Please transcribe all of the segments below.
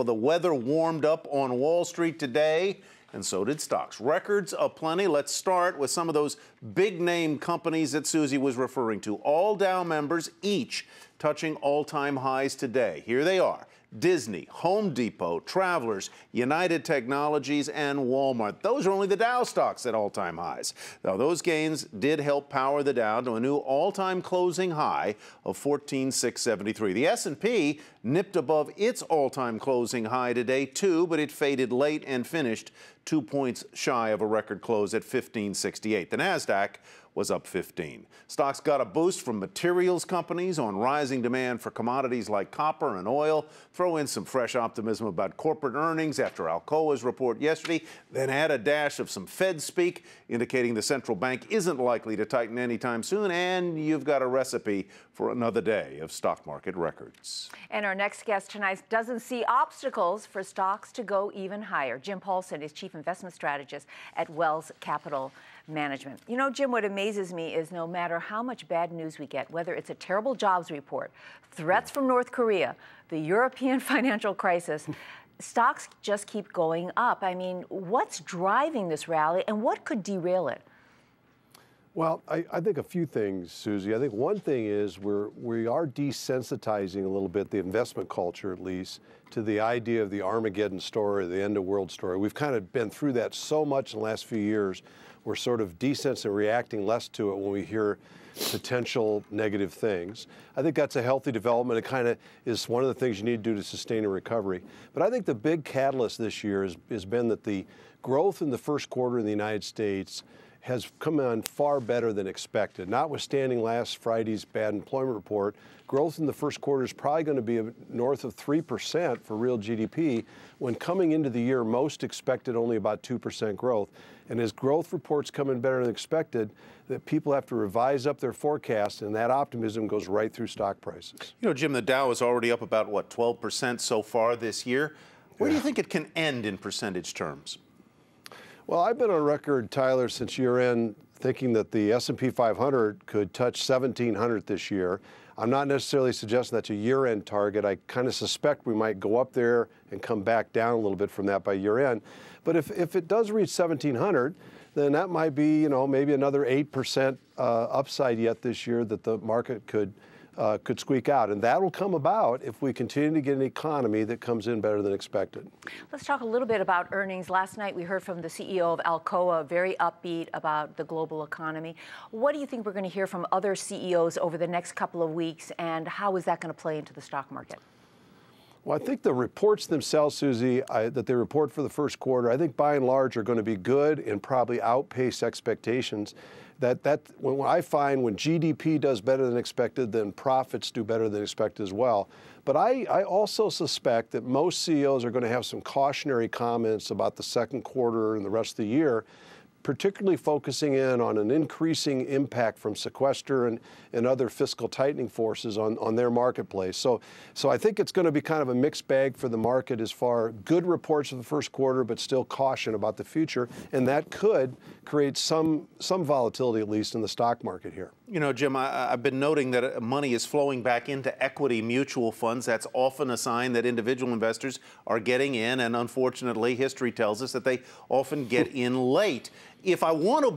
Well, the weather warmed up on Wall Street today, and so did stocks. Records aplenty. Let's start with some of those big-name companies that Susie was referring to. All Dow members, each touching all-time highs today. Here they are: Disney, Home Depot, Travelers, United Technologies, and Walmart. Those are only the Dow stocks at all-time highs. Now, those gains did help power the Dow to a new all-time closing high of 14,673. The S&P nipped above its all-time closing high today, too, but it faded late and finished 2 points shy of a record close at 1568. The Nasdaq was up 15. Stocks got a boost from materials companies on rising demand for commodities like copper and oil. Throw in some fresh optimism about corporate earnings after Alcoa's report yesterday. Then add a dash of some Fed speak, indicating the central bank isn't likely to tighten anytime soon, and you've got a recipe for another day of stock market records. And our next guest tonight doesn't see obstacles for stocks to go even higher. Jim Paulsen is Chief Investment Strategist at Wells Capital Management. You know, Jim, what amazes me is no matter how much bad news we get, whether it's a terrible jobs report, threats from North Korea, the European financial crisis, stocks just keep going up. I mean, what's driving this rally and what could derail it? Well, I think a few things, Susie. I think one thing is we are desensitizing a little bit, the investment culture at least, to the idea of the Armageddon story, the end of world story. We've kind of been through that so much in the last few years. We're sort of desensitizing and reacting less to it when we hear potential negative things. I think that's a healthy development. It kind of is one of the things you need to do to sustain a recovery. But I think the big catalyst this year has been that the growth in the first quarter in the United States has come on far better than expected. Notwithstanding last Friday's bad employment report, growth in the first quarter is probably going to be north of 3% for real GDP, when coming into the year, most expected only about 2% growth. And as growth reports come in better than expected, that people have to revise up their forecast, and that optimism goes right through stock prices. You know, Jim, the Dow is already up about, what, 12% so far this year? Where do you think it can end in percentage terms? Well, I've been on record, Tyler, since year-end, thinking that the S&P 500 could touch 1,700 this year. I'm not necessarily suggesting that's a year-end target. I kind of suspect we might go up there and come back down a little bit from that by year-end. But if it does reach 1,700, then that might be, you know, maybe another 8% upside yet this year that the market could squeak out. And that will come about if we continue to get an economy that comes in better than expected. Let's talk a little bit about earnings. Last night we heard from the CEO of Alcoa, very upbeat about the global economy. What do you think we're going to hear from other CEOs over the next couple of weeks, and how is that going to play into the stock market? Well, I think the reports themselves, Susie, that they report for the first quarter, I think by and large are going to be good and probably outpace expectations. When I find when GDP does better than expected, then profits do better than expected as well. But I also suspect that most CEOs are going to have some cautionary comments about the second quarter and the rest of the year, particularly focusing in on an increasing impact from sequester and other fiscal tightening forces on their marketplace. So I think it's going to be kind of a mixed bag for the market as far good reports for the first quarter, but still caution about the future. And that could create some volatility, at least in the stock market here. You know, Jim, I've been noting that money is flowing back into equity mutual funds. That's often a sign that individual investors are getting in, and unfortunately, history tells us that they often get in late. If I want to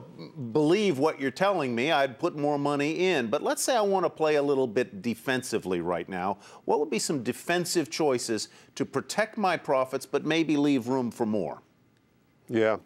believe what you're telling me, I'd put more money in. But let's say I want to play a little bit defensively right now. What would be some defensive choices to protect my profits, but maybe leave room for more? Yeah.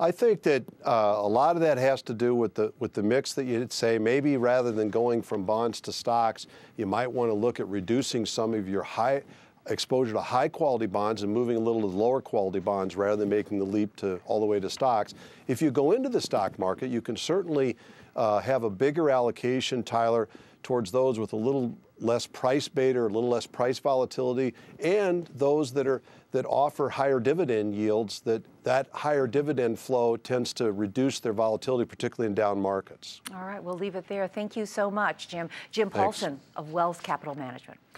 I think that a lot of that has to do with the mix that you'd say. Maybe rather than going from bonds to stocks, you might want to look at reducing some of your high exposure to high quality bonds and moving a little to lower quality bonds rather than making the leap to all the way to stocks. If you go into the stock market, you can certainly have a bigger allocation, Tyler, towards those with a little less price beta or a little less price volatility, and those that offer higher dividend yields. That higher dividend flow tends to reduce their volatility, particularly in down markets. All right, we'll leave it there. Thank you so much, Jim. Jim Paulsen of Wells Capital Management.